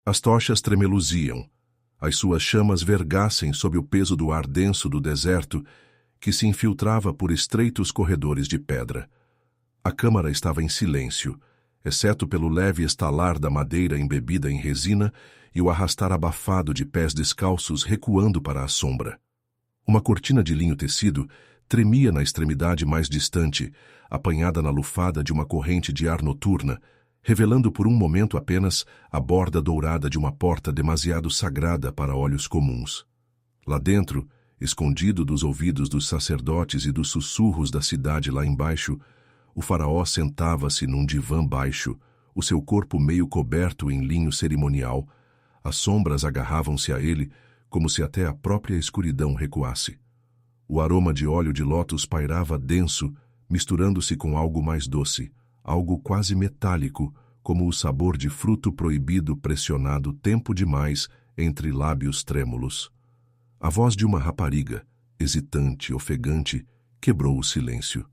As tochas tremeluziam. As suas chamas vergassem sob o peso do ar denso do deserto que se infiltrava por estreitos corredores de pedra. A câmara estava em silêncio, exceto pelo leve estalar da madeira embebida em resina e o arrastar abafado de pés descalços recuando para a sombra. Uma cortina de linho tecido tremia na extremidade mais distante, apanhada na lufada de uma corrente de ar noturna, revelando por um momento apenas a borda dourada de uma porta demasiado sagrada para olhos comuns. Lá dentro, escondido dos ouvidos dos sacerdotes e dos sussurros da cidade lá embaixo, o faraó sentava-se num divã baixo, o seu corpo meio coberto em linho cerimonial. As sombras agarravam-se a ele, como se até a própria escuridão recuasse. O aroma de óleo de lótus pairava denso, misturando-se com algo mais doce, algo quase metálico, como o sabor de fruto proibido pressionado tempo demais entre lábios trêmulos. A voz de uma rapariga, hesitante, ofegante, quebrou o silêncio.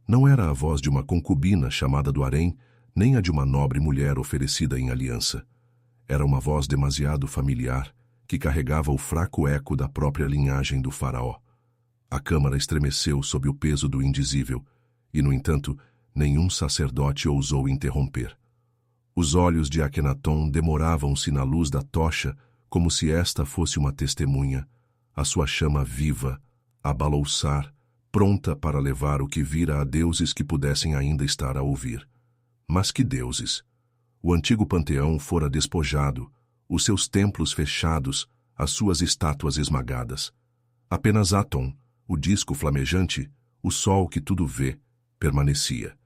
Não era a voz de uma concubina chamada do harém, nem a de uma nobre mulher oferecida em aliança. Era uma voz demasiado familiar, que carregava o fraco eco da própria linhagem do faraó. A câmara estremeceu sob o peso do indizível, e, no entanto, nenhum sacerdote ousou interromper. Os olhos de Akenaton demoravam-se na luz da tocha, como se esta fosse uma testemunha, a sua chama viva, a balouçar, pronta para levar o que vira a deuses que pudessem ainda estar a ouvir. Mas que deuses! O antigo panteão fora despojado, os seus templos fechados, as suas estátuas esmagadas. Apenas Aton, o disco flamejante, o sol que tudo vê, permanecia.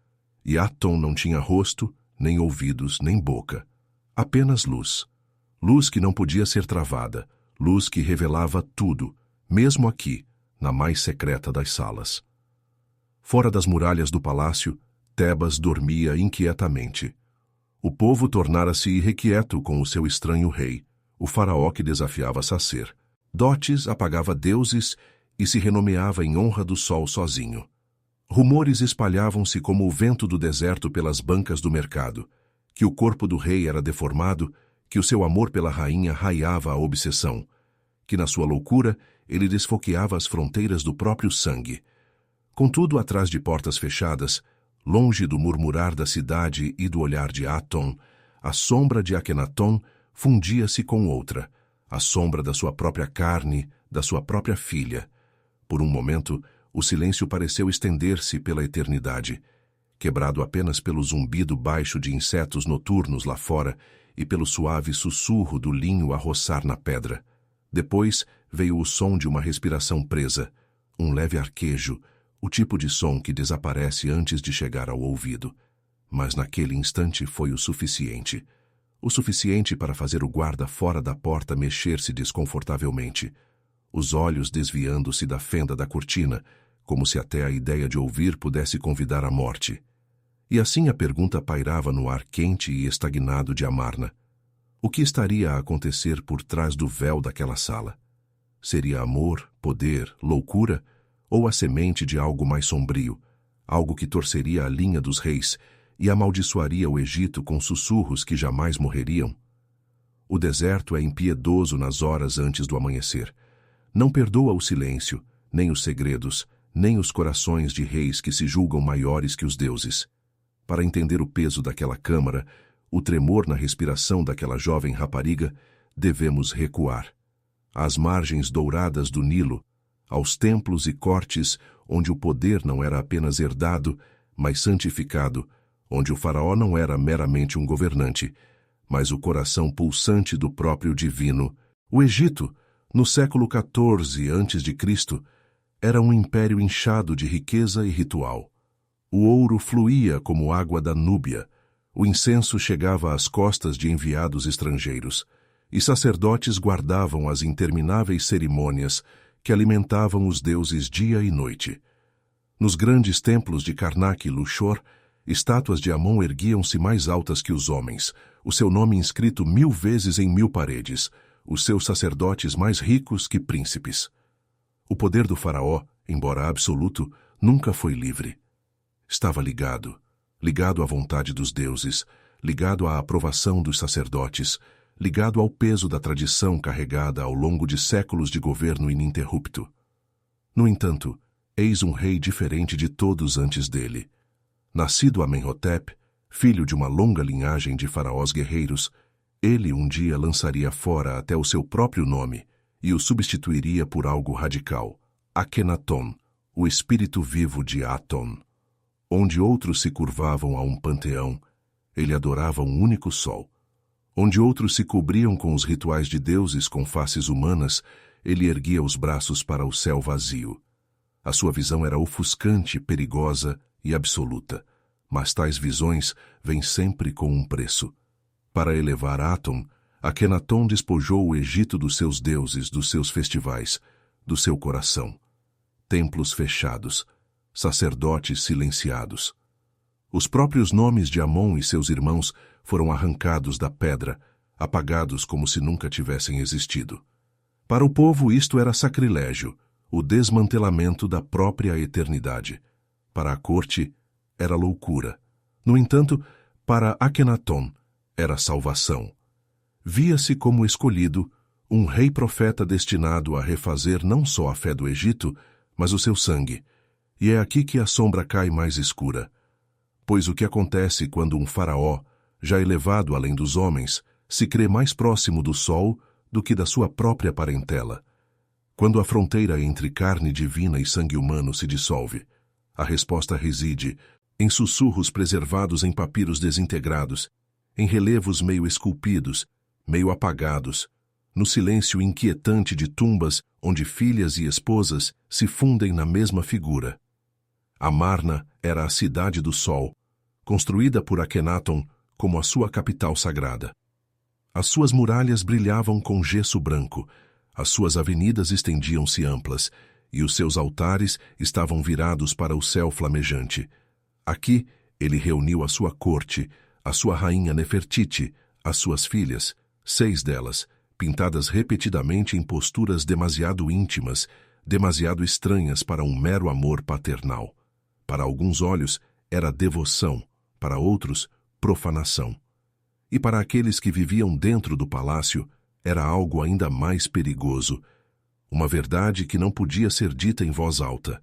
E Aton não tinha rosto, nem ouvidos, nem boca. Apenas luz. Luz que não podia ser travada, luz que revelava tudo, mesmo aqui, na mais secreta das salas. Fora das muralhas do palácio, Tebas dormia inquietamente. O povo tornara-se irrequieto com o seu estranho rei, o faraó que desafiava Sacer. Dotes apagava deuses e se renomeava em honra do sol sozinho. Rumores espalhavam-se como o vento do deserto pelas bancas do mercado, que o corpo do rei era deformado, que o seu amor pela rainha raiava a obsessão, que na sua loucura ele desfoqueava as fronteiras do próprio sangue. Contudo, atrás de portas fechadas, longe do murmurar da cidade e do olhar de Aton, a sombra de Akenaton fundia-se com outra, a sombra da sua própria carne, da sua própria filha. Por um momento, o silêncio pareceu estender-se pela eternidade, quebrado apenas pelo zumbido baixo de insetos noturnos lá fora e pelo suave sussurro do linho a roçar na pedra. Depois veio o som de uma respiração presa, um leve arquejo, o tipo de som que desaparece antes de chegar ao ouvido. Mas naquele instante foi o suficiente. O suficiente para fazer o guarda fora da porta mexer-se desconfortavelmente, os olhos desviando-se da fenda da cortina, como se até a ideia de ouvir pudesse convidar à morte. E assim a pergunta pairava no ar quente e estagnado de Amarna. O que estaria a acontecer por trás do véu daquela sala? Seria amor, poder, loucura, ou a semente de algo mais sombrio, algo que torceria a linha dos reis e amaldiçoaria o Egito com sussurros que jamais morreriam? O deserto é impiedoso nas horas antes do amanhecer. Não perdoa o silêncio, nem os segredos, nem os corações de reis que se julgam maiores que os deuses. Para entender o peso daquela câmara, o tremor na respiração daquela jovem rapariga, devemos recuar. Às margens douradas do Nilo, aos templos e cortes onde o poder não era apenas herdado, mas santificado, onde o faraó não era meramente um governante, mas o coração pulsante do próprio divino. O Egito, no século XIV a.C., era um império inchado de riqueza e ritual. O ouro fluía como água da Núbia, o incenso chegava às costas de enviados estrangeiros, e sacerdotes guardavam as intermináveis cerimônias que alimentavam os deuses dia e noite. Nos grandes templos de Karnak e Luxor, estátuas de Amon erguiam-se mais altas que os homens, o seu nome inscrito 1000 vezes em 1000 paredes, os seus sacerdotes mais ricos que príncipes. O poder do faraó, embora absoluto, nunca foi livre. Estava ligado à vontade dos deuses, ligado à aprovação dos sacerdotes, ligado ao peso da tradição carregada ao longo de séculos de governo ininterrupto. No entanto, eis um rei diferente de todos antes dele. Nascido Amenhotep, filho de uma longa linhagem de faraós guerreiros, ele um dia lançaria fora até o seu próprio nome e o substituiria por algo radical, Akhenaton, o espírito vivo de Aton. Onde outros se curvavam a um panteão, ele adorava um único sol. Onde outros se cobriam com os rituais de deuses com faces humanas, ele erguia os braços para o céu vazio. A sua visão era ofuscante, perigosa e absoluta, mas tais visões vêm sempre com um preço. Para elevar Aton, Akhenaton despojou o Egito dos seus deuses, dos seus festivais, do seu coração. Templos fechados, sacerdotes silenciados. Os próprios nomes de Amon e seus irmãos foram arrancados da pedra, apagados como se nunca tivessem existido. Para o povo isto era sacrilégio, o desmantelamento da própria eternidade. Para a corte, era loucura. No entanto, para Akhenaton, era salvação. Via-se como escolhido, um rei-profeta destinado a refazer não só a fé do Egito, mas o seu sangue. E é aqui que a sombra cai mais escura. Pois o que acontece quando um faraó, já elevado além dos homens, se crê mais próximo do sol do que da sua própria parentela? Quando a fronteira entre carne divina e sangue humano se dissolve, a resposta reside em sussurros preservados em papiros desintegrados, em relevos meio esculpidos, meio apagados, no silêncio inquietante de tumbas onde filhas e esposas se fundem na mesma figura. Amarna era a cidade do sol, construída por Akhenaton como a sua capital sagrada. As suas muralhas brilhavam com gesso branco, as suas avenidas estendiam-se amplas, e os seus altares estavam virados para o céu flamejante. Aqui ele reuniu a sua corte, a sua rainha Nefertiti, as suas filhas, 6 delas, pintadas repetidamente em posturas demasiado íntimas, demasiado estranhas para um mero amor paternal. Para alguns olhos, era devoção, para outros, profanação. E para aqueles que viviam dentro do palácio, era algo ainda mais perigoso. Uma verdade que não podia ser dita em voz alta.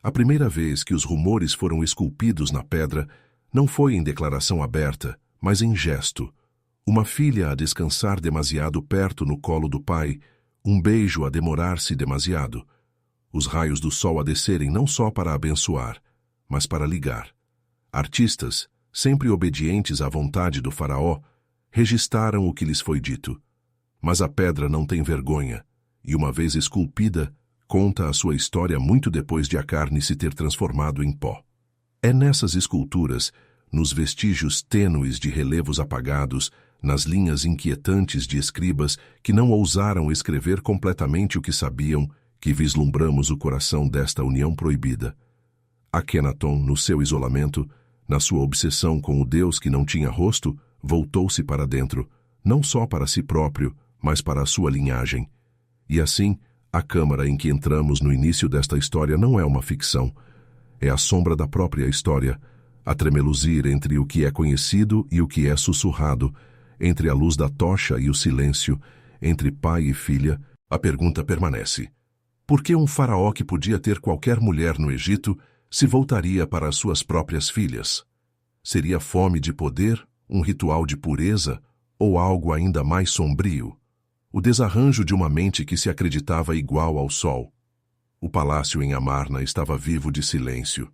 A primeira vez que os rumores foram esculpidos na pedra, não foi em declaração aberta, mas em gesto. Uma filha a descansar demasiado perto no colo do pai, um beijo a demorar-se demasiado. Os raios do sol a descerem não só para abençoar, mas para ligar. Artistas, sempre obedientes à vontade do faraó, registaram o que lhes foi dito. Mas a pedra não tem vergonha, e uma vez esculpida, conta a sua história muito depois de a carne se ter transformado em pó. É nessas esculturas, nos vestígios tênues de relevos apagados, nas linhas inquietantes de escribas que não ousaram escrever completamente o que sabiam, que vislumbramos o coração desta união proibida. Akhenaton, no seu isolamento, na sua obsessão com o Deus que não tinha rosto, voltou-se para dentro, não só para si próprio, mas para a sua linhagem. E assim, a câmara em que entramos no início desta história não é uma ficção. É a sombra da própria história, a tremeluzir entre o que é conhecido e o que é sussurrado, entre a luz da tocha e o silêncio, entre pai e filha. A pergunta permanece: por que um faraó que podia ter qualquer mulher no Egito se voltaria para as suas próprias filhas? Seria fome de poder, um ritual de pureza, ou algo ainda mais sombrio? O desarranjo de uma mente que se acreditava igual ao sol. O palácio em Amarna estava vivo de silêncio.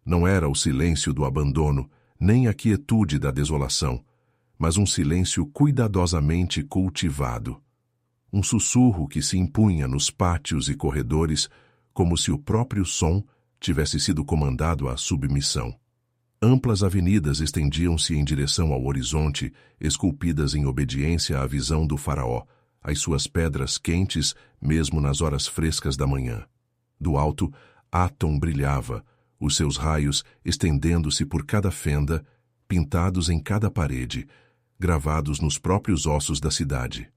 Não era o silêncio do abandono, nem a quietude da desolação, mas um silêncio cuidadosamente cultivado. Um sussurro que se impunha nos pátios e corredores, como se o próprio som tivesse sido comandado à submissão. Amplas avenidas estendiam-se em direção ao horizonte, esculpidas em obediência à visão do faraó, as suas pedras quentes mesmo nas horas frescas da manhã. Do alto, Aton brilhava, os seus raios estendendo-se por cada fenda, pintados em cada parede, gravados nos próprios ossos da cidade.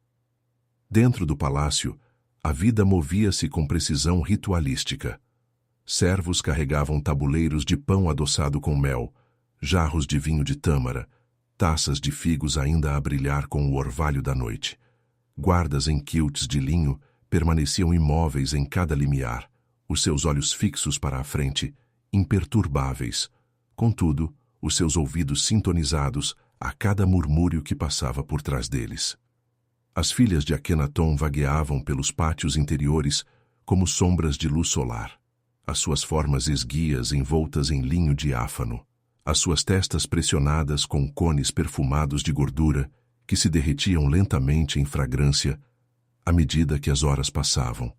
Dentro do palácio, a vida movia-se com precisão ritualística. Servos carregavam tabuleiros de pão adoçado com mel, jarros de vinho de tâmara, taças de figos ainda a brilhar com o orvalho da noite. Guardas em quilts de linho permaneciam imóveis em cada limiar, os seus olhos fixos para a frente, imperturbáveis. Contudo, os seus ouvidos sintonizados a cada murmúrio que passava por trás deles. As filhas de Akhenaton vagueavam pelos pátios interiores como sombras de luz solar, as suas formas esguias envoltas em linho diáfano, as suas testas pressionadas com cones perfumados de gordura que se derretiam lentamente em fragrância à medida que as horas passavam.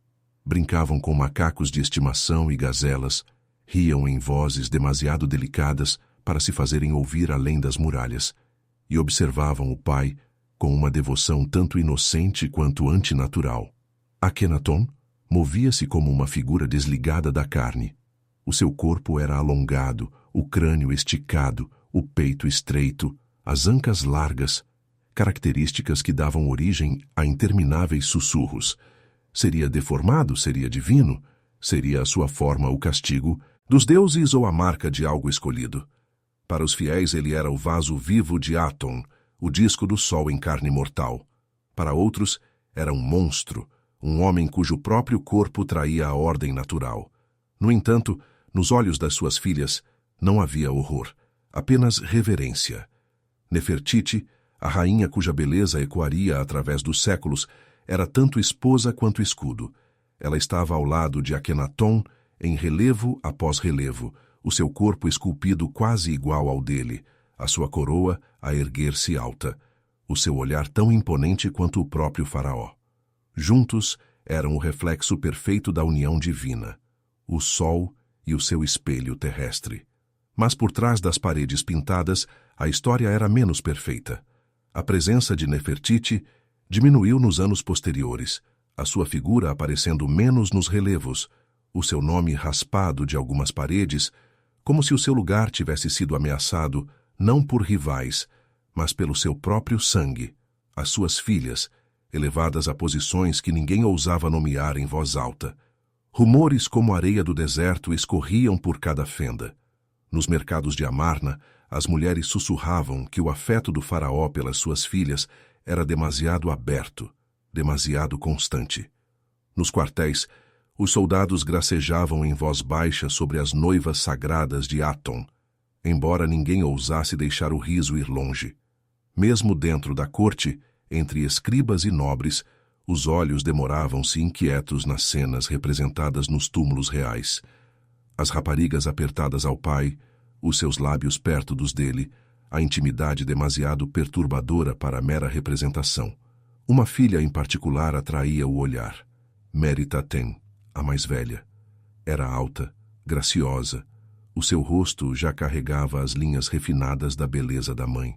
Brincavam com macacos de estimação e gazelas, riam em vozes demasiado delicadas para se fazerem ouvir além das muralhas, e observavam o pai com uma devoção tanto inocente quanto antinatural. Akhenaton movia-se como uma figura desligada da carne. O seu corpo era alongado, o crânio esticado, o peito estreito, as ancas largas, características que davam origem a intermináveis sussurros. Seria deformado? Seria divino? Seria a sua forma o castigo dos deuses ou a marca de algo escolhido? Para os fiéis ele era o vaso vivo de Aton, o disco do sol em carne mortal. Para outros, era um monstro, um homem cujo próprio corpo traía a ordem natural. No entanto, nos olhos das suas filhas, não havia horror, apenas reverência. Nefertiti, a rainha cuja beleza ecoaria através dos séculos, era tanto esposa quanto escudo. Ela estava ao lado de Akhenaton, em relevo após relevo, o seu corpo esculpido quase igual ao dele, a sua coroa a erguer-se alta, o seu olhar tão imponente quanto o próprio faraó. Juntos eram o reflexo perfeito da união divina, o sol e o seu espelho terrestre. Mas por trás das paredes pintadas, a história era menos perfeita. A presença de Nefertiti diminuiu nos anos posteriores, a sua figura aparecendo menos nos relevos, o seu nome raspado de algumas paredes, como se o seu lugar tivesse sido ameaçado não por rivais, mas pelo seu próprio sangue, as suas filhas, elevadas a posições que ninguém ousava nomear em voz alta. Rumores como areia do deserto escorriam por cada fenda. Nos mercados de Amarna, as mulheres sussurravam que o afeto do faraó pelas suas filhas era demasiado aberto, demasiado constante. Nos quartéis, os soldados gracejavam em voz baixa sobre as noivas sagradas de Aton, embora ninguém ousasse deixar o riso ir longe. Mesmo dentro da corte, entre escribas e nobres, os olhos demoravam-se inquietos nas cenas representadas nos túmulos reais. As raparigas apertadas ao pai, os seus lábios perto dos dele, a intimidade demasiado perturbadora para a mera representação. Uma filha em particular atraía o olhar. Meritaten, a mais velha. Era alta, graciosa. O seu rosto já carregava as linhas refinadas da beleza da mãe.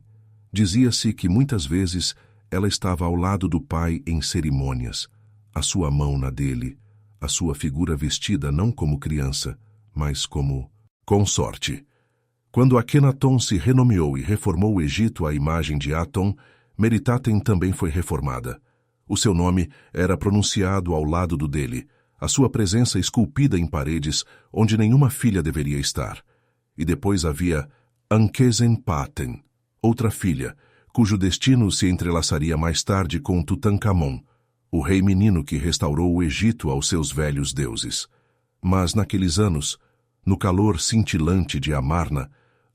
Dizia-se que muitas vezes ela estava ao lado do pai em cerimônias, a sua mão na dele, a sua figura vestida não como criança, mas como consorte. Quando Akhenaton se renomeou e reformou o Egito à imagem de Aton, Meritaten também foi reformada. O seu nome era pronunciado ao lado do dele, a sua presença esculpida em paredes onde nenhuma filha deveria estar. E depois havia Ankhesenpaten, outra filha, cujo destino se entrelaçaria mais tarde com Tutankhamon, o rei menino que restaurou o Egito aos seus velhos deuses. Mas naqueles anos, no calor cintilante de Amarna,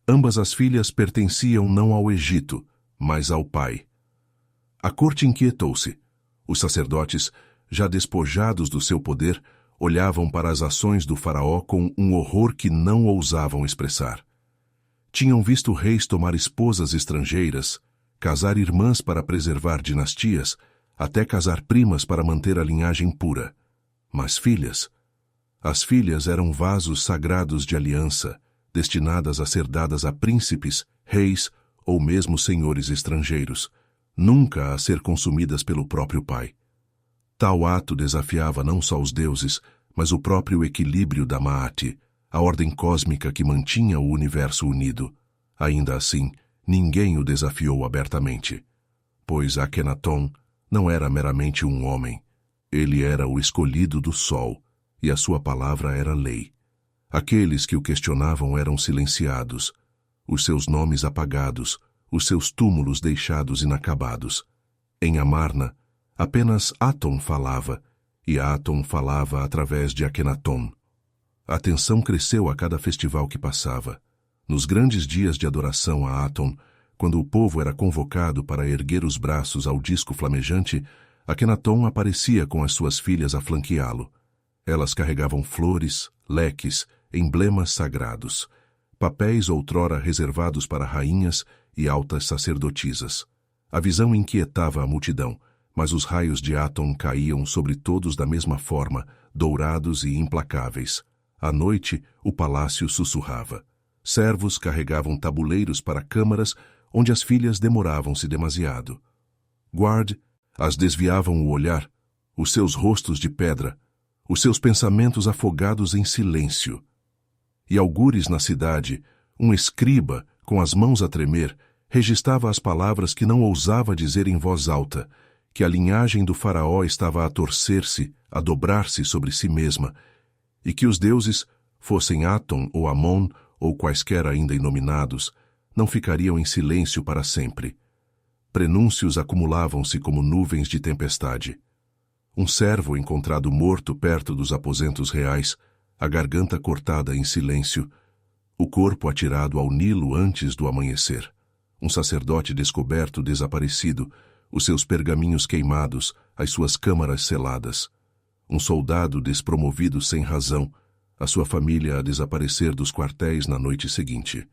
ambas as filhas pertenciam não ao Egito, mas ao pai. A corte inquietou-se. Os sacerdotes, já despojados do seu poder, olhavam para as ações do faraó com um horror que não ousavam expressar. Tinham visto reis tomar esposas estrangeiras, casar irmãs para preservar dinastias, até casar primas para manter a linhagem pura. Mas filhas? As filhas eram vasos sagrados de aliança, destinadas a ser dadas a príncipes, reis ou mesmo senhores estrangeiros, nunca a ser consumidas pelo próprio pai. Tal ato desafiava não só os deuses, mas o próprio equilíbrio da Maat, a ordem cósmica que mantinha o universo unido. Ainda assim, ninguém o desafiou abertamente, pois Akhenaton não era meramente um homem. Ele era o escolhido do sol, e a sua palavra era lei. Aqueles que o questionavam eram silenciados, os seus nomes apagados, os seus túmulos deixados inacabados. Em Amarna, apenas Aton falava, e Aton falava através de Akenaton. A tensão cresceu a cada festival que passava. Nos grandes dias de adoração a Aton, quando o povo era convocado para erguer os braços ao disco flamejante, Akenaton aparecia com as suas filhas a flanqueá-lo. Elas carregavam flores, leques, emblemas sagrados, papéis outrora reservados para rainhas e altas sacerdotisas. A visão inquietava a multidão, mas os raios de Aton caíam sobre todos da mesma forma, dourados e implacáveis. À noite, o palácio sussurrava. Servos carregavam tabuleiros para câmaras onde as filhas demoravam-se demasiado. Guard as desviavam o olhar, os seus rostos de pedra, os seus pensamentos afogados em silêncio. E algures na cidade, um escriba, com as mãos a tremer, registrava as palavras que não ousava dizer em voz alta, que a linhagem do faraó estava a torcer-se, a dobrar-se sobre si mesma, e que os deuses, fossem Aton ou Amon, ou quaisquer ainda inominados, não ficariam em silêncio para sempre. Prenúncios acumulavam-se como nuvens de tempestade. Um servo encontrado morto perto dos aposentos reais, a garganta cortada em silêncio, o corpo atirado ao Nilo antes do amanhecer. Um sacerdote descoberto desaparecido, os seus pergaminhos queimados, as suas câmaras seladas. Um soldado despromovido sem razão, a sua família a desaparecer dos quartéis na noite seguinte.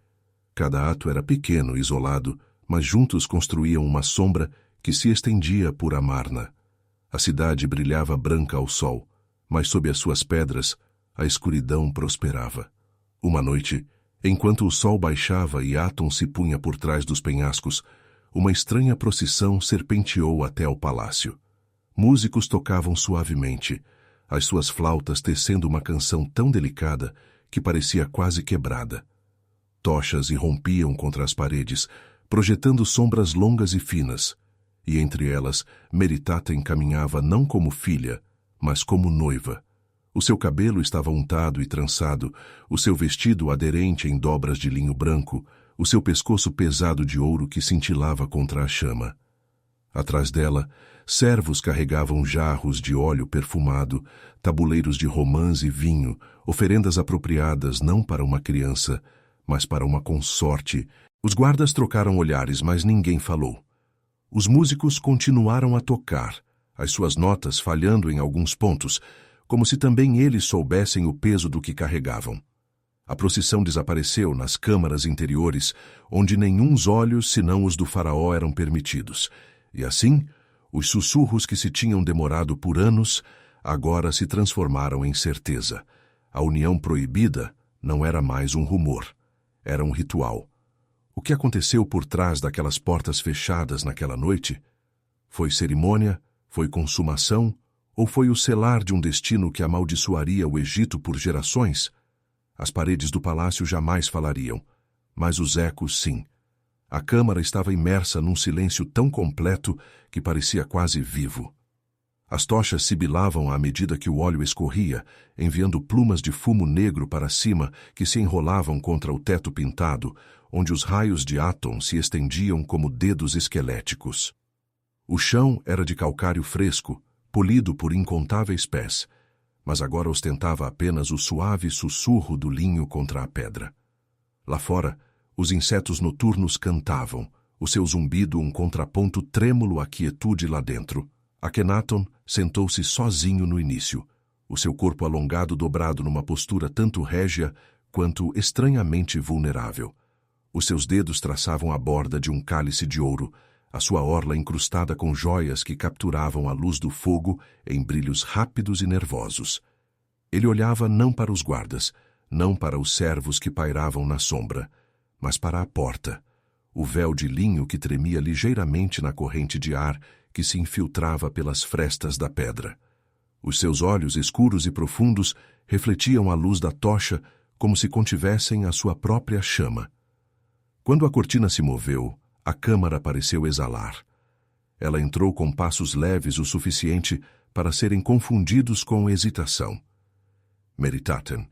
Cada ato era pequeno, isolado, mas juntos construíam uma sombra que se estendia por Amarna. A cidade brilhava branca ao sol, mas sob as suas pedras a escuridão prosperava. Uma noite, enquanto o sol baixava e Aton se punha por trás dos penhascos, uma estranha procissão serpenteou até ao palácio. Músicos tocavam suavemente, as suas flautas tecendo uma canção tão delicada que parecia quase quebrada. Tochas irrompiam contra as paredes, projetando sombras longas e finas, e entre elas Meritaten caminhava não como filha, mas como noiva. O seu cabelo estava untado e trançado, o seu vestido aderente em dobras de linho branco, o seu pescoço pesado de ouro que cintilava contra a chama. Atrás dela, servos carregavam jarros de óleo perfumado, tabuleiros de romãs e vinho, oferendas apropriadas não para uma criança, mas para uma consorte. Os guardas trocaram olhares, mas ninguém falou. Os músicos continuaram a tocar, as suas notas falhando em alguns pontos, como se também eles soubessem o peso do que carregavam. A procissão desapareceu nas câmaras interiores, onde nenhuns olhos senão os do faraó eram permitidos, e assim, os sussurros que se tinham demorado por anos, agora se transformaram em certeza. A união proibida não era mais um rumor, era um ritual. O que aconteceu por trás daquelas portas fechadas naquela noite? Foi cerimônia? Foi consumação? Ou foi o selar de um destino que amaldiçoaria o Egito por gerações? As paredes do palácio jamais falariam, mas os ecos sim. A câmara estava imersa num silêncio tão completo que parecia quase vivo. As tochas sibilavam à medida que o óleo escorria, enviando plumas de fumo negro para cima que se enrolavam contra o teto pintado, onde os raios de Aton se estendiam como dedos esqueléticos. O chão era de calcário fresco, polido por incontáveis pés, mas agora ostentava apenas o suave sussurro do linho contra a pedra. Lá fora, os insetos noturnos cantavam, o seu zumbido um contraponto trêmulo à quietude lá dentro. Akhenaton sentou-se sozinho no início, o seu corpo alongado dobrado numa postura tanto régia quanto estranhamente vulnerável. Os seus dedos traçavam a borda de um cálice de ouro, a sua orla incrustada com joias que capturavam a luz do fogo em brilhos rápidos e nervosos. Ele olhava não para os guardas, não para os servos que pairavam na sombra, mas para a porta, o véu de linho que tremia ligeiramente na corrente de ar que se infiltrava pelas frestas da pedra. Os seus olhos escuros e profundos refletiam a luz da tocha como se contivessem a sua própria chama. Quando a cortina se moveu, a câmara pareceu exalar. Ela entrou com passos leves o suficiente para serem confundidos com hesitação. Meritaten.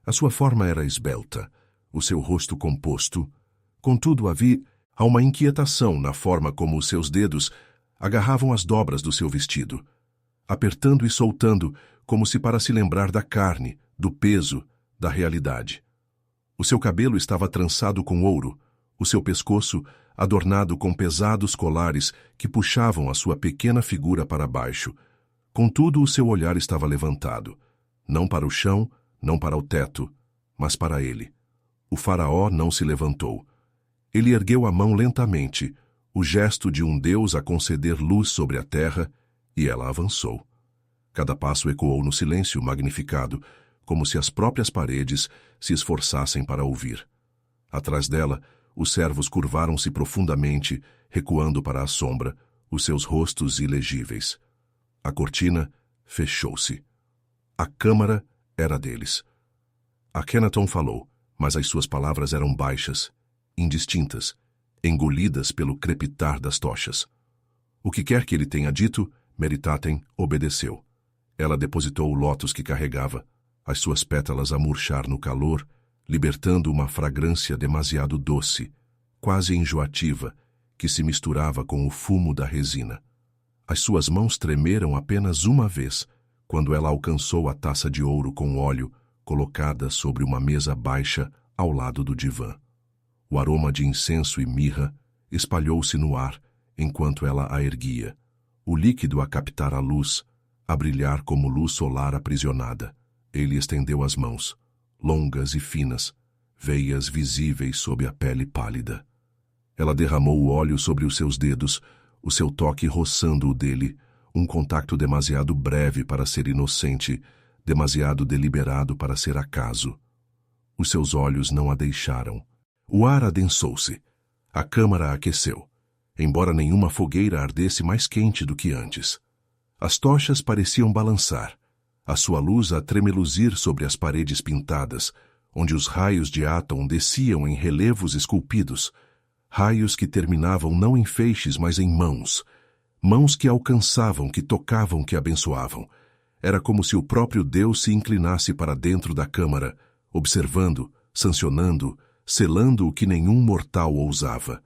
A sua forma era esbelta, o seu rosto composto. Contudo, havia Há uma inquietação na forma como os seus dedos agarravam as dobras do seu vestido, apertando e soltando como se para se lembrar da carne, do peso, da realidade. O seu cabelo estava trançado com ouro, o seu pescoço adornado com pesados colares que puxavam a sua pequena figura para baixo. Contudo, o seu olhar estava levantado, não para o chão, não para o teto, mas para ele. O faraó não se levantou. Ele ergueu a mão lentamente, o gesto de um deus a conceder luz sobre a terra, e ela avançou. Cada passo ecoou no silêncio magnificado, como se as próprias paredes se esforçassem para ouvir. Atrás dela, os servos curvaram-se profundamente, recuando para a sombra, os seus rostos ilegíveis. A cortina fechou-se. A câmara era deles. Akhenaton falou, mas as suas palavras eram baixas, indistintas, engolidas pelo crepitar das tochas. O que quer que ele tenha dito, Meritaten obedeceu. Ela depositou o lótus que carregava, as suas pétalas a murchar no calor, libertando uma fragrância demasiado doce, quase enjoativa, que se misturava com o fumo da resina. As suas mãos tremeram apenas uma vez, quando ela alcançou a taça de ouro com óleo, colocada sobre uma mesa baixa ao lado do divã. O aroma de incenso e mirra espalhou-se no ar enquanto ela a erguia, o líquido a captar a luz, a brilhar como luz solar aprisionada. Ele estendeu as mãos, longas e finas, veias visíveis sob a pele pálida. Ela derramou o óleo sobre os seus dedos, o seu toque roçando o dele, um contacto demasiado breve para ser inocente, demasiado deliberado para ser acaso. Os seus olhos não a deixaram. O ar adensou-se. A câmara aqueceu, embora nenhuma fogueira ardesse mais quente do que antes. As tochas pareciam balançar, a sua luz a tremeluzir sobre as paredes pintadas, onde os raios de Aton desciam em relevos esculpidos, raios que terminavam não em feixes, mas em mãos, mãos que alcançavam, que tocavam, que abençoavam. Era como se o próprio Deus se inclinasse para dentro da câmara, observando, sancionando, selando o que nenhum mortal ousava.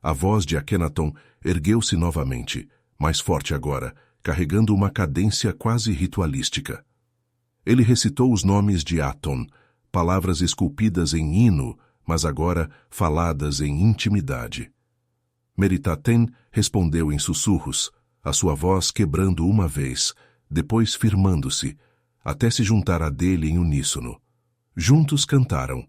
A voz de Akhenaton ergueu-se novamente, mais forte agora, carregando uma cadência quase ritualística. Ele recitou os nomes de Aton, palavras esculpidas em hino, mas agora faladas em intimidade. Meritaten respondeu em sussurros, a sua voz quebrando uma vez, depois firmando-se, até se juntar à dele em uníssono. Juntos cantaram,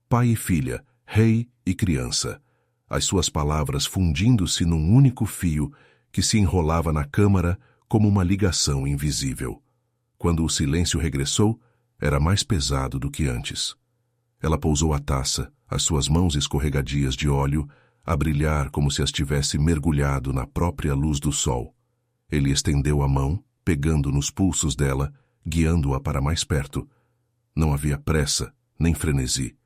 pai e filha, rei e criança, as suas palavras fundindo-se num único fio que se enrolava na câmara como uma ligação invisível. Quando o silêncio regressou, era mais pesado do que antes. Ela pousou a taça, as suas mãos escorregadias de óleo, a brilhar como se as tivesse mergulhado na própria luz do sol. Ele estendeu a mão, pegando nos pulsos dela, guiando-a para mais perto. Não havia pressa, nem frenesi.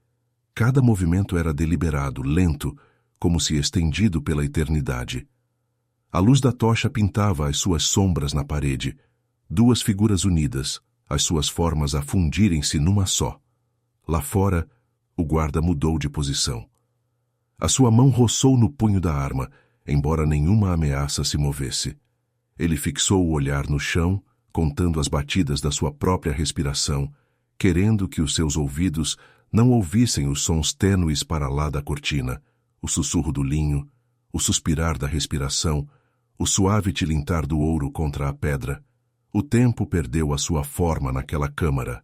Cada movimento era deliberado, lento, como se estendido pela eternidade. A luz da tocha pintava as suas sombras na parede, duas figuras unidas, as suas formas a fundirem-se numa só. Lá fora, o guarda mudou de posição. A sua mão roçou no punho da arma, embora nenhuma ameaça se movesse. Ele fixou o olhar no chão, contando as batidas da sua própria respiração, querendo que os seus ouvidos não ouvissem os sons tênues para lá da cortina, o sussurro do linho, o suspirar da respiração, o suave tilintar do ouro contra a pedra. O tempo perdeu a sua forma naquela câmara.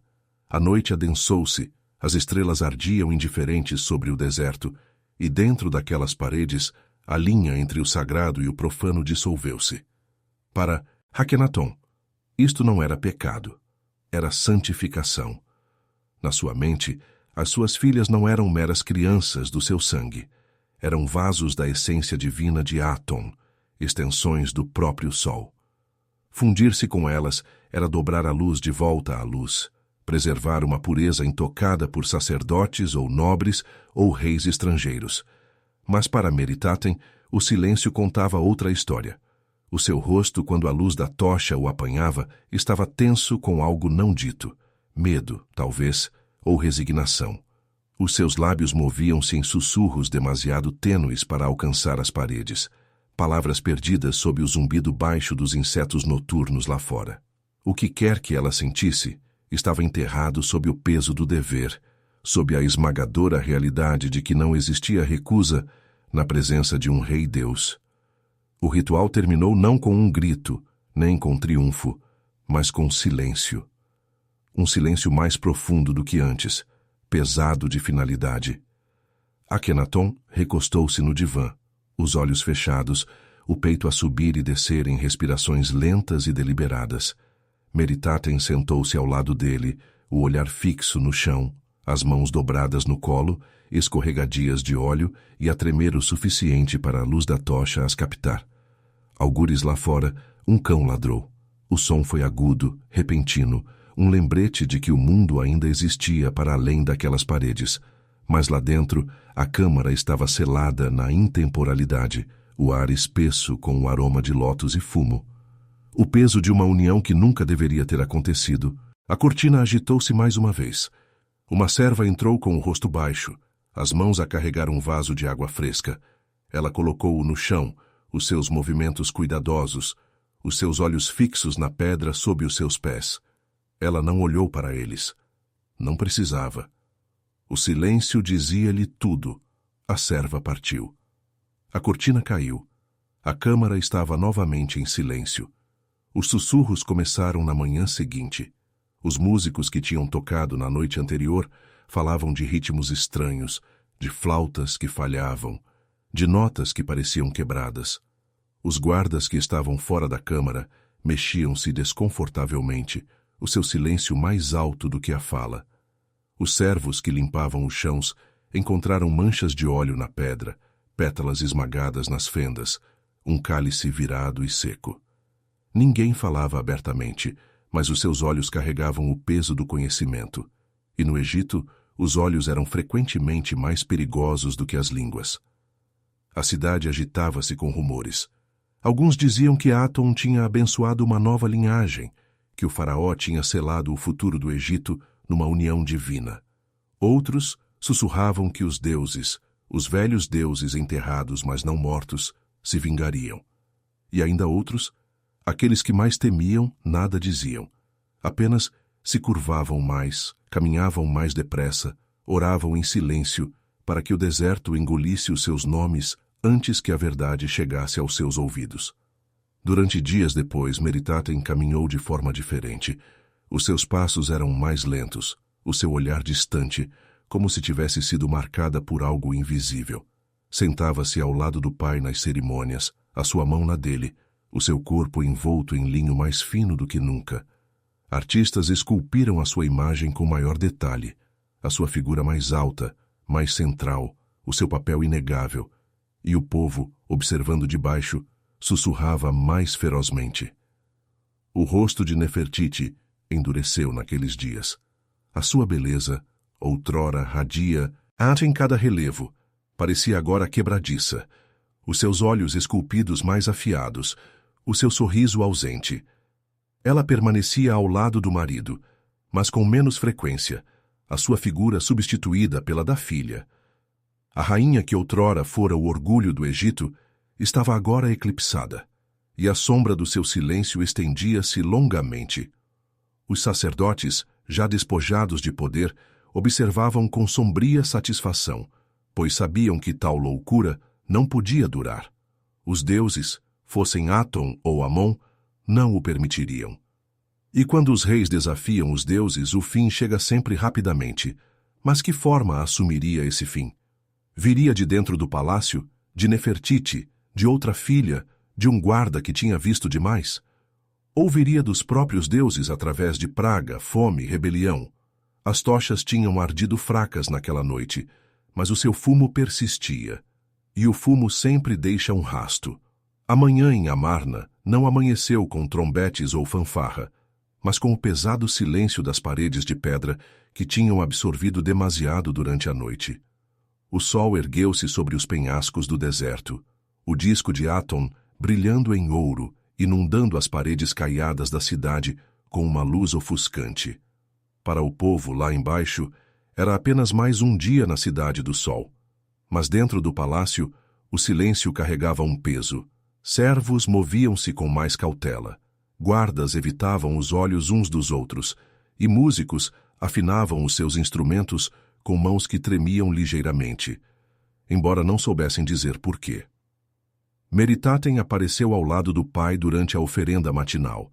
A noite adensou-se, as estrelas ardiam indiferentes sobre o deserto, e dentro daquelas paredes, a linha entre o sagrado e o profano dissolveu-se. Para Akhenaton, isto não era pecado, era santificação. Na sua mente, as suas filhas não eram meras crianças do seu sangue, eram vasos da essência divina de Aton, extensões do próprio sol. Fundir-se com elas era dobrar a luz de volta à luz, preservar uma pureza intocada por sacerdotes ou nobres ou reis estrangeiros. Mas para Meritaten, o silêncio contava outra história. O seu rosto, quando a luz da tocha o apanhava, estava tenso com algo não dito. Medo, talvez, ou resignação. Os seus lábios moviam-se em sussurros demasiado tênues para alcançar as paredes, palavras perdidas sob o zumbido baixo dos insetos noturnos lá fora. O que quer que ela sentisse estava enterrado sob o peso do dever, sob a esmagadora realidade de que não existia recusa na presença de um rei-deus. O ritual terminou não com um grito, nem com triunfo, mas com silêncio. Um silêncio mais profundo do que antes, pesado de finalidade. Akhenaton recostou-se no divã, os olhos fechados, o peito a subir e descer em respirações lentas e deliberadas. Meritaten sentou-se ao lado dele, o olhar fixo no chão, as mãos dobradas no colo, escorregadias de óleo e a tremer o suficiente para a luz da tocha as captar. Algures lá fora, um cão ladrou. O som foi agudo, repentino, um lembrete de que o mundo ainda existia para além daquelas paredes. Mas lá dentro, a câmara estava selada na intemporalidade, o ar espesso com o aroma de lótus e fumo. O peso de uma união que nunca deveria ter acontecido. A cortina agitou-se mais uma vez. Uma serva entrou com o rosto baixo, as mãos a carregar um vaso de água fresca. Ela colocou-o no chão, os seus movimentos cuidadosos, os seus olhos fixos na pedra sob os seus pés. Ela não olhou para eles. Não precisava. O silêncio dizia-lhe tudo. A serva partiu. A cortina caiu. A câmara estava novamente em silêncio. Os sussurros começaram na manhã seguinte. Os músicos que tinham tocado na noite anterior falavam de ritmos estranhos, de flautas que falhavam, de notas que pareciam quebradas. Os guardas que estavam fora da câmara mexiam-se desconfortavelmente, o seu silêncio mais alto do que a fala. Os servos que limpavam os chãos encontraram manchas de óleo na pedra, pétalas esmagadas nas fendas, um cálice virado e seco. Ninguém falava abertamente, mas os seus olhos carregavam o peso do conhecimento. E no Egito, os olhos eram frequentemente mais perigosos do que as línguas. A cidade agitava-se com rumores. Alguns diziam que Aton tinha abençoado uma nova linhagem, que o faraó tinha selado o futuro do Egito numa união divina. Outros sussurravam que os deuses, os velhos deuses enterrados mas não mortos, se vingariam. E ainda outros, aqueles que mais temiam, nada diziam. Apenas se curvavam mais, caminhavam mais depressa, oravam em silêncio para que o deserto engolisse os seus nomes antes que a verdade chegasse aos seus ouvidos. Durante dias depois, Meritaten caminhou de forma diferente. Os seus passos eram mais lentos, o seu olhar distante, como se tivesse sido marcada por algo invisível. Sentava-se ao lado do pai nas cerimônias, a sua mão na dele, o seu corpo envolto em linho mais fino do que nunca. Artistas esculpiram a sua imagem com maior detalhe, a sua figura mais alta, mais central, o seu papel inegável, e o povo, observando de baixo, sussurrava mais ferozmente. O rosto de Nefertiti endureceu naqueles dias. A sua beleza, outrora radia, em cada relevo, parecia agora quebradiça. Os seus olhos esculpidos mais afiados, o seu sorriso ausente. Ela permanecia ao lado do marido, mas com menos frequência, a sua figura substituída pela da filha. A rainha que outrora fora o orgulho do Egito estava agora eclipsada, e a sombra do seu silêncio estendia-se longamente. Os sacerdotes, já despojados de poder, observavam com sombria satisfação, pois sabiam que tal loucura não podia durar. Os deuses, fossem Aton ou Amon, não o permitiriam. E quando os reis desafiam os deuses, o fim chega sempre rapidamente. Mas que forma assumiria esse fim? Viria de dentro do palácio, de Nefertiti, de outra filha, de um guarda que tinha visto demais? Ou viria dos próprios deuses através de praga, fome, rebelião? As tochas tinham ardido fracas naquela noite, mas o seu fumo persistia. E o fumo sempre deixa um rasto. Amanhã em Amarna não amanheceu com trombetes ou fanfarra, mas com o pesado silêncio das paredes de pedra que tinham absorvido demasiado durante a noite. O sol ergueu-se sobre os penhascos do deserto, o disco de Aton brilhando em ouro, inundando as paredes caiadas da cidade com uma luz ofuscante. Para o povo lá embaixo, Era apenas mais um dia na Cidade do Sol. Mas dentro do palácio, o silêncio carregava um peso. Servos moviam-se com mais cautela. Guardas evitavam os olhos uns dos outros, e músicos afinavam os seus instrumentos com mãos que tremiam ligeiramente, embora não soubessem dizer por quê. Meritaten apareceu ao lado do pai durante a oferenda matinal.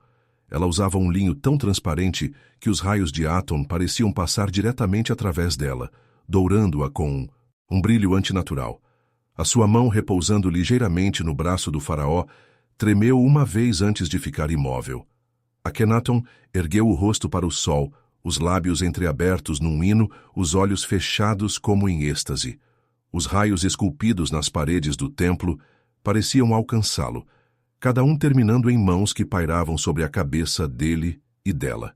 Ela usava um linho tão transparente que os raios de Aton pareciam passar diretamente através dela, dourando-a com um brilho antinatural. A sua mão, repousando ligeiramente no braço do faraó, tremeu uma vez antes de ficar imóvel. Akhenaton ergueu o rosto para o sol, os lábios entreabertos num hino, os olhos fechados como em êxtase. Os raios esculpidos nas paredes do templo pareciam alcançá-lo, cada um terminando em mãos que pairavam sobre a cabeça dele e dela.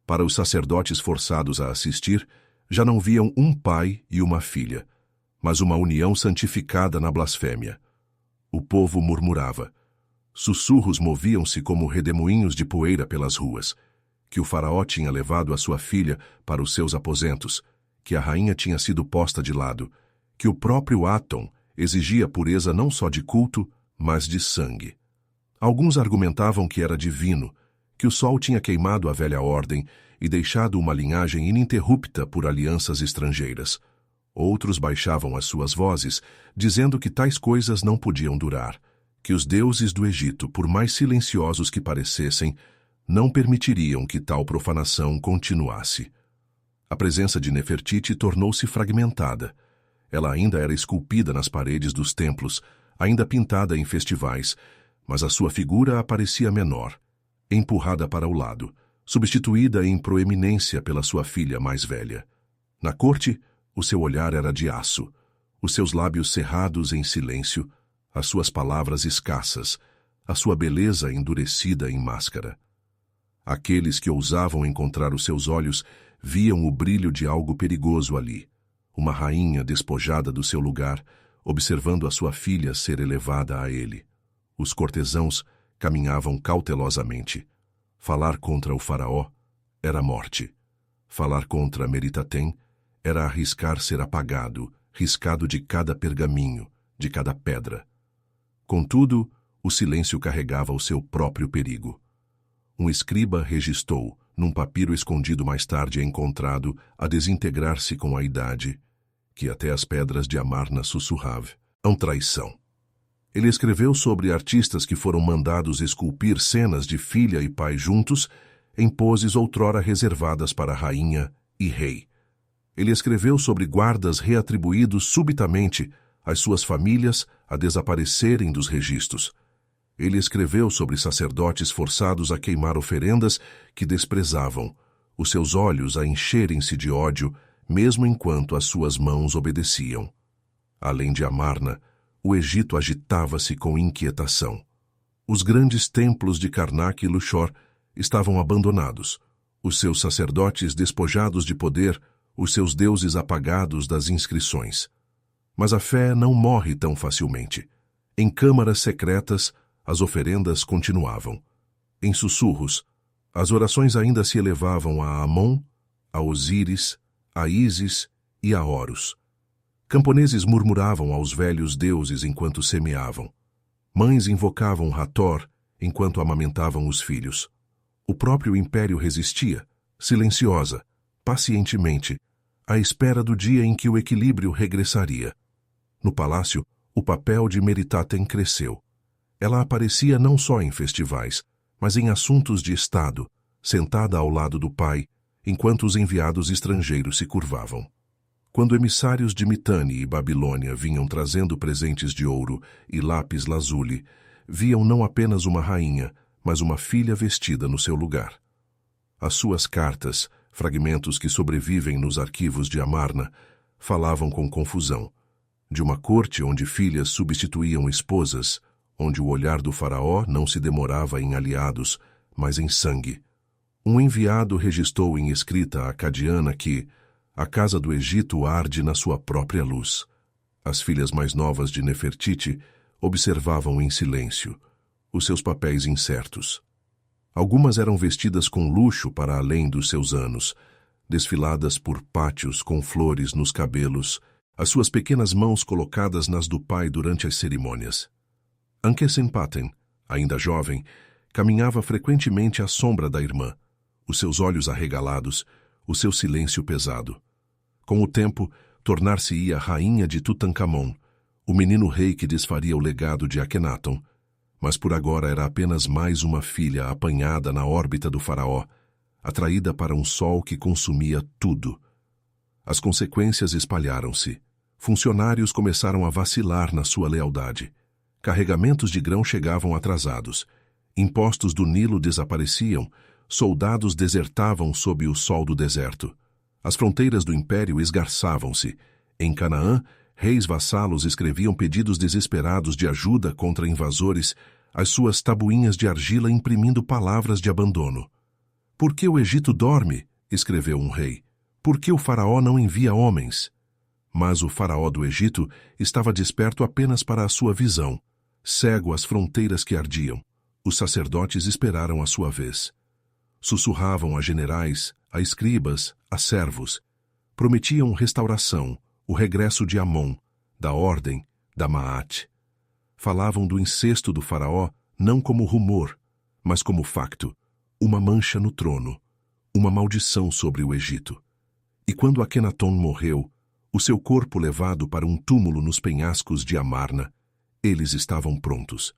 Para os sacerdotes forçados a assistir, já não viam um pai e uma filha, mas uma união santificada na blasfêmia. O povo murmurava. Sussurros moviam-se como redemoinhos de poeira pelas ruas, que o faraó tinha levado a sua filha para os seus aposentos, que a rainha tinha sido posta de lado, que o próprio Aton exigia pureza não só de culto, mas de sangue. Alguns argumentavam que era divino, que o sol tinha queimado a velha ordem e deixado uma linhagem ininterrupta por alianças estrangeiras. Outros baixavam as suas vozes, dizendo que tais coisas não podiam durar, que os deuses do Egito, por mais silenciosos que parecessem, não permitiriam que tal profanação continuasse. A presença de Nefertiti tornou-se fragmentada. Ela ainda era esculpida nas paredes dos templos, ainda pintada em festivais, mas a sua figura aparecia menor, empurrada para o lado, substituída em proeminência pela sua filha mais velha. Na corte, o seu olhar era de aço, os seus lábios cerrados em silêncio, as suas palavras escassas, a sua beleza endurecida em máscara. Aqueles que ousavam encontrar os seus olhos viam o brilho de algo perigoso ali, uma rainha despojada do seu lugar, observando a sua filha ser elevada a ele. Os cortesãos caminhavam cautelosamente. Falar contra o faraó era morte. Falar contra Meritaten era arriscar ser apagado, riscado de cada pergaminho, de cada pedra. Contudo, o silêncio carregava o seu próprio perigo. Um escriba registou, num papiro escondido mais tarde encontrado, a desintegrar-se com a idade, que até as pedras de Amarna sussurrava, traição. Ele escreveu sobre artistas que foram mandados esculpir cenas de filha e pai juntos, em poses outrora reservadas para rainha e rei. Ele escreveu sobre guardas reatribuídos subitamente às suas famílias a desaparecerem dos registros. Ele escreveu sobre sacerdotes forçados a queimar oferendas que desprezavam, os seus olhos a encherem-se de ódio, mesmo enquanto as suas mãos obedeciam. Além de Amarna, o Egito agitava-se com inquietação. Os grandes templos de Karnak e Luxor estavam abandonados, os seus sacerdotes despojados de poder, os seus deuses apagados das inscrições. Mas a fé não morre tão facilmente. Em câmaras secretas, as oferendas continuavam. Em sussurros, as orações ainda se elevavam a Amon, a Osíris, a Ísis e a Horus. Camponeses murmuravam aos velhos deuses enquanto semeavam. Mães invocavam Hathor enquanto amamentavam os filhos. O próprio império resistia, silenciosa, pacientemente, à espera do dia em que o equilíbrio regressaria. No palácio, o papel de Meritaten cresceu. Ela aparecia não só em festivais, mas em assuntos de Estado, sentada ao lado do pai, enquanto os enviados estrangeiros se curvavam. Quando emissários de Mitanni e Babilônia vinham trazendo presentes de ouro e lápis-lazuli, viam não apenas uma rainha, mas uma filha vestida no seu lugar. As suas cartas, fragmentos que sobrevivem nos arquivos de Amarna, falavam com confusão. De uma corte onde filhas substituíam esposas, onde o olhar do faraó não se demorava em aliados, mas em sangue. Um enviado registrou em escrita acadiana que a casa do Egito arde na sua própria luz. As filhas mais novas de Nefertiti observavam em silêncio, os seus papéis incertos. Algumas eram vestidas com luxo para além dos seus anos, desfiladas por pátios com flores nos cabelos, as suas pequenas mãos colocadas nas do pai durante as cerimônias. Ankesenpaten, ainda jovem, caminhava frequentemente à sombra da irmã, os seus olhos arregalados, o seu silêncio pesado. Com o tempo, tornar-se-ia rainha de Tutankhamon, o menino rei que desfaria o legado de Akhenaton, mas por agora era apenas mais uma filha apanhada na órbita do faraó, atraída para um sol que consumia tudo. As consequências espalharam-se. Funcionários começaram a vacilar na sua lealdade. Carregamentos de grão chegavam atrasados. Impostos do Nilo desapareciam. Soldados desertavam sob o sol do deserto. As fronteiras do império esgarçavam-se. Em Canaã, reis vassalos escreviam pedidos desesperados de ajuda contra invasores, as suas tabuinhas de argila imprimindo palavras de abandono. «Por que o Egito dorme?», escreveu um rei. «Por que o faraó não envia homens?». Mas o faraó do Egito estava desperto apenas para a sua visão, cego às fronteiras que ardiam. Os sacerdotes esperaram a sua vez. Sussurravam a generais, a escribas, a servos. Prometiam restauração, o regresso de Amon, da ordem, da Maat. Falavam do incesto do faraó não como rumor, mas como facto, uma mancha no trono, uma maldição sobre o Egito. E quando Akhenaton morreu, o seu corpo levado para um túmulo nos penhascos de Amarna, eles estavam prontos.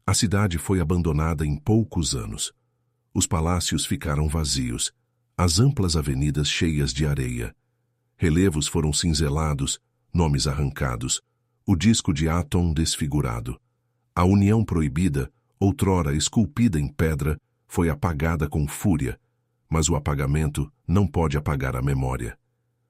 A cidade foi abandonada em poucos anos. Os palácios ficaram vazios, as amplas avenidas cheias de areia. Relevos foram cinzelados, nomes arrancados, o disco de Aton desfigurado. A união proibida, outrora esculpida em pedra, foi apagada com fúria, mas o apagamento não pode apagar a memória.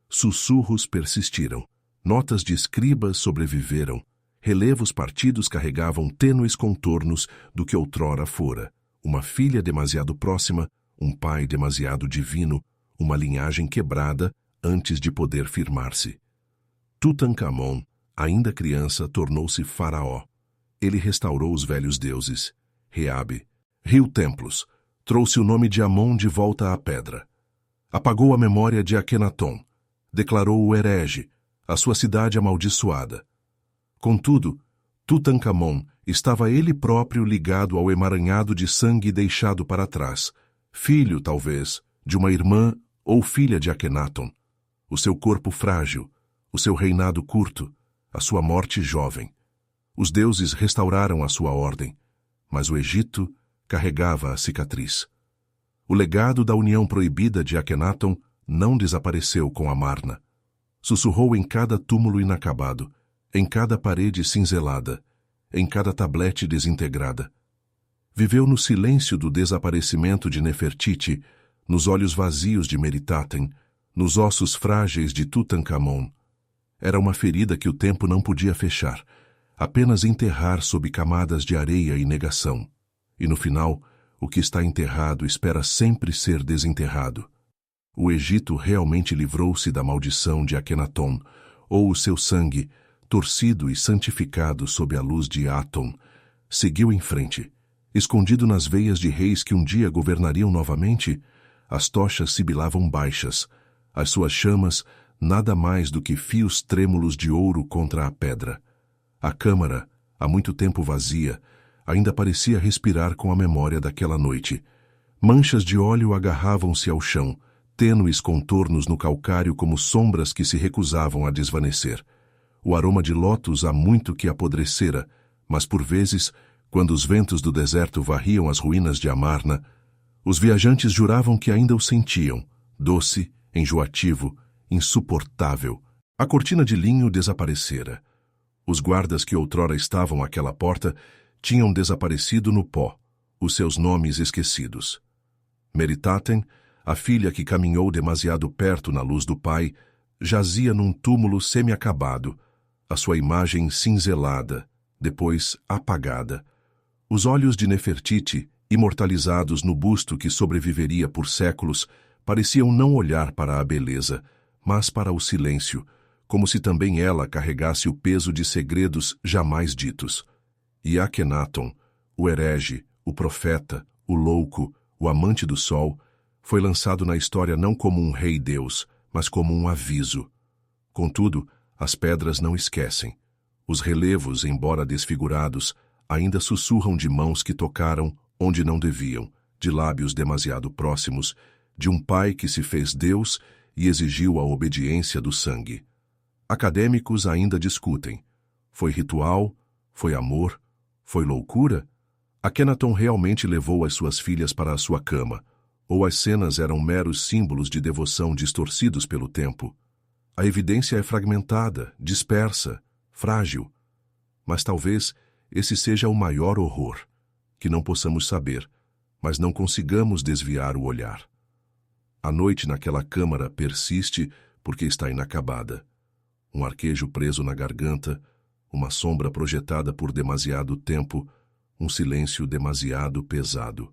Sussurros persistiram, notas de escribas sobreviveram, relevos partidos carregavam tênues contornos do que outrora fora, uma filha demasiado próxima, um pai demasiado divino, uma linhagem quebrada antes de poder firmar-se. Tutankhamon, ainda criança, tornou-se faraó. Ele restaurou os velhos deuses. Reabe, riu templos, trouxe o nome de Amon de volta à pedra. Apagou a memória de Akhenaton, declarou-o herege, a sua cidade amaldiçoada. Contudo, Tutankhamon estava ele próprio ligado ao emaranhado de sangue deixado para trás, filho, talvez, de uma irmã ou filha de Akhenaton. O seu corpo frágil, o seu reinado curto, a sua morte jovem. Os deuses restauraram a sua ordem, mas o Egito carregava a cicatriz. O legado da união proibida de Akhenaton não desapareceu com Amarna. Sussurrou em cada túmulo inacabado, em cada parede cinzelada, em cada tablete desintegrada. Viveu no silêncio do desaparecimento de Nefertiti, nos olhos vazios de Meritaten, nos ossos frágeis de Tutankhamon. Era uma ferida que o tempo não podia fechar, apenas enterrar sob camadas de areia e negação. E no final, o que está enterrado espera sempre ser desenterrado. O Egito realmente livrou-se da maldição de Akhenaton, ou o seu sangue, torcido e santificado sob a luz de Aton, seguiu em frente. Escondido nas veias de reis que um dia governariam novamente, as tochas sibilavam baixas, as suas chamas nada mais do que fios trêmulos de ouro contra a pedra. A câmara, há muito tempo vazia, ainda parecia respirar com a memória daquela noite. Manchas de óleo agarravam-se ao chão, tênues contornos no calcário como sombras que se recusavam a desvanecer. O aroma de lótus há muito que apodrecera, mas por vezes, quando os ventos do deserto varriam as ruínas de Amarna, os viajantes juravam que ainda o sentiam, doce, enjoativo, insuportável. A cortina de linho desaparecera. Os guardas que outrora estavam àquela porta tinham desaparecido no pó, os seus nomes esquecidos. Meritaten, a filha que caminhou demasiado perto na luz do pai, jazia num túmulo semi-acabado, a sua imagem cinzelada, depois apagada. Os olhos de Nefertiti, imortalizados no busto que sobreviveria por séculos, pareciam não olhar para a beleza, mas para o silêncio, como se também ela carregasse o peso de segredos jamais ditos. E Akhenaton, o herege, o profeta, o louco, o amante do sol, Foi lançado na história não como um rei-deus, mas como um aviso. Contudo, as pedras não esquecem. Os relevos, embora desfigurados, ainda sussurram de mãos que tocaram onde não deviam, de lábios demasiado próximos, de um pai que se fez Deus e exigiu a obediência do sangue. Acadêmicos ainda discutem. Foi ritual? Foi amor? Foi loucura? Akhenaton realmente levou as suas filhas para a sua cama, ou as cenas eram meros símbolos de devoção distorcidos pelo tempo? A evidência é fragmentada, dispersa, frágil. Mas talvez esse seja o maior horror, que não possamos saber, mas não consigamos desviar o olhar. A noite naquela câmara persiste porque está inacabada. Um arquejo preso na garganta, uma sombra projetada por demasiado tempo, um silêncio demasiado pesado.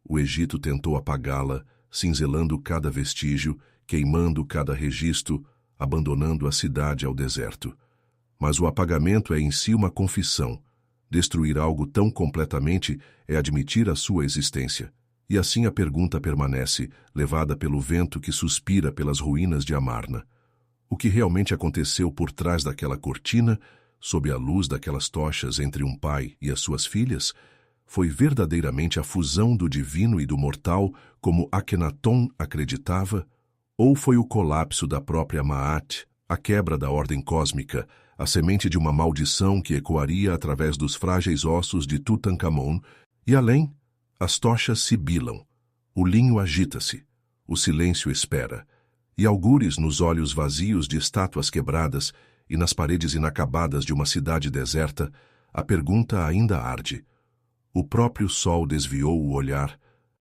O Egito tentou apagá-la, cinzelando cada vestígio, queimando cada registro, abandonando a cidade ao deserto. Mas o apagamento é em si uma confissão. Destruir algo tão completamente é admitir a sua existência. E assim a pergunta permanece, levada pelo vento que suspira pelas ruínas de Amarna. O que realmente aconteceu por trás daquela cortina, sob a luz daquelas tochas entre um pai e as suas filhas? Foi verdadeiramente a fusão do divino e do mortal, como Akhenaton acreditava? Ou foi o colapso da própria Maat, a quebra da ordem cósmica, a semente de uma maldição que ecoaria através dos frágeis ossos de Tutankhamon? E além, as tochas sibilam, o linho agita-se, o silêncio espera, e algures nos olhos vazios de estátuas quebradas e nas paredes inacabadas de uma cidade deserta, a pergunta ainda arde. O próprio sol desviou o olhar,